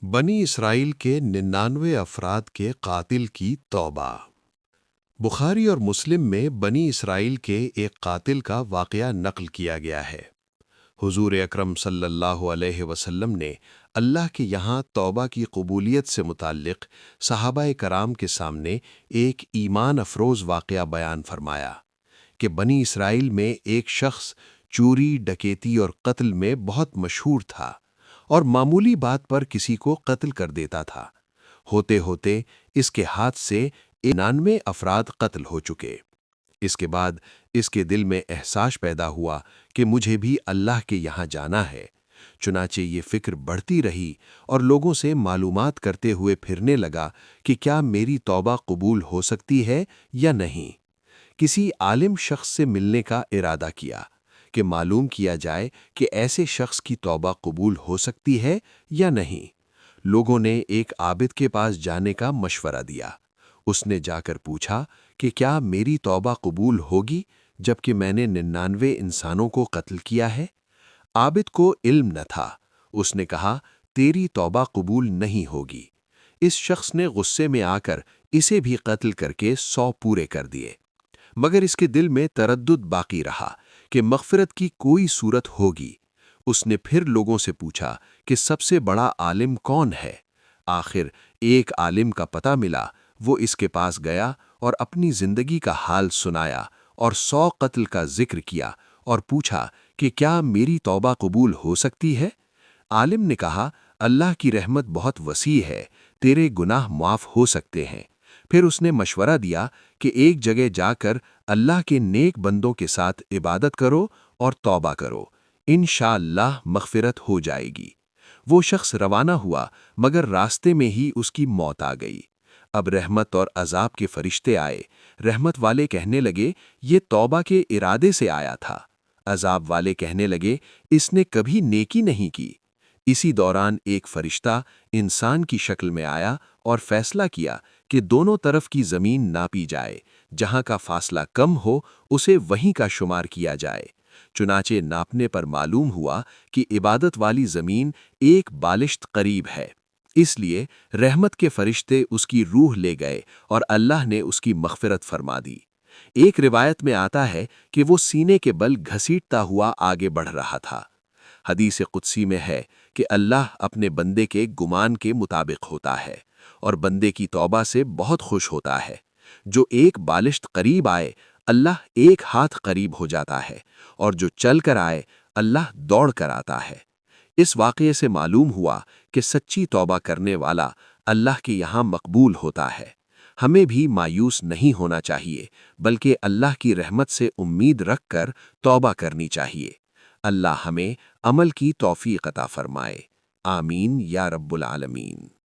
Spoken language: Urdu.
بنی اسرائیل کے 99 افراد کے قاتل کی توبہ۔ بخاری اور مسلم میں بنی اسرائیل کے ایک قاتل کا واقعہ نقل کیا گیا ہے۔ حضور اکرم صلی اللہ علیہ وسلم نے اللہ کے یہاں توبہ کی قبولیت سے متعلق صحابہ کرام کے سامنے ایک ایمان افروز واقعہ بیان فرمایا کہ بنی اسرائیل میں ایک شخص چوری، ڈکیتی اور قتل میں بہت مشہور تھا اور معمولی بات پر کسی کو قتل کر دیتا تھا۔ ہوتے ہوتے اس کے ہاتھ سے 99 افراد قتل ہو چکے۔ اس کے بعد اس کے دل میں احساس پیدا ہوا کہ مجھے بھی اللہ کے یہاں جانا ہے۔ چنانچہ یہ فکر بڑھتی رہی اور لوگوں سے معلومات کرتے ہوئے پھرنے لگا کہ کیا میری توبہ قبول ہو سکتی ہے یا نہیں۔ کسی عالم شخص سے ملنے کا ارادہ کیا کہ معلوم کیا جائے کہ ایسے شخص کی توبہ قبول ہو سکتی ہے یا نہیں۔ لوگوں نے ایک عابد کے پاس جانے کا مشورہ دیا۔ اس نے جا کر پوچھا کہ کیا میری توبہ قبول ہوگی جبکہ میں نے 99 انسانوں کو قتل کیا ہے؟ عابد کو علم نہ تھا۔ اس نے کہا تیری توبہ قبول نہیں ہوگی۔ اس شخص نے غصے میں آ کر اسے بھی قتل کر کے 100 پورے کر دیے، مگر اس کے دل میں تردد باقی رہا کہ مغفرت کی کوئی صورت ہوگی۔ اس نے پھر لوگوں سے پوچھا کہ سب سے بڑا عالم کون ہے؟ آخر ایک عالم کا پتہ ملا۔ وہ اس کے پاس گیا اور اپنی زندگی کا حال سنایا اور 100 قتل کا ذکر کیا اور پوچھا کہ کیا میری توبہ قبول ہو سکتی ہے؟ عالم نے کہا اللہ کی رحمت بہت وسیع ہے، تیرے گناہ معاف ہو سکتے ہیں۔ پھر اس نے مشورہ دیا کہ ایک جگہ جا کر اللہ کے نیک بندوں کے ساتھ عبادت کرو اور توبہ کرو، انشاءاللہ مغفرت ہو جائے گی۔ وہ شخص روانہ ہوا مگر راستے میں ہی اس کی موت آ گئی۔ اب رحمت اور عذاب کے فرشتے آئے۔ رحمت والے کہنے لگے یہ توبہ کے ارادے سے آیا تھا۔ عذاب والے کہنے لگے اس نے کبھی نیکی نہیں کی۔ اسی دوران ایک فرشتہ انسان کی شکل میں آیا اور فیصلہ کیا کہ دونوں طرف کی زمین ناپی جائے، جہاں کا فاصلہ کم ہو اسے وہیں کا شمار کیا جائے۔ چنانچہ ناپنے پر معلوم ہوا کہ عبادت والی زمین ایک بالشت قریب ہے۔ اس لیے رحمت کے فرشتے اس کی روح لے گئے اور اللہ نے اس کی مغفرت فرما دی۔ ایک روایت میں آتا ہے کہ وہ سینے کے بل گھسیٹتا ہوا آگے بڑھ رہا تھا۔ حدیث قدسی میں ہے کہ اللہ اپنے بندے کے گمان کے مطابق ہوتا ہے اور بندے کی توبہ سے بہت خوش ہوتا ہے۔ جو ایک بالشت قریب آئے اللہ ایک ہاتھ قریب ہو جاتا ہے، اور جو چل کر آئے اللہ دوڑ کر آتا ہے۔ اس واقعے سے معلوم ہوا کہ سچی توبہ کرنے والا اللہ کے یہاں مقبول ہوتا ہے۔ ہمیں بھی مایوس نہیں ہونا چاہیے بلکہ اللہ کی رحمت سے امید رکھ کر توبہ کرنی چاہیے۔ اللہ ہمیں عمل کی توفیق عطا فرمائے۔ آمین یا رب العالمین۔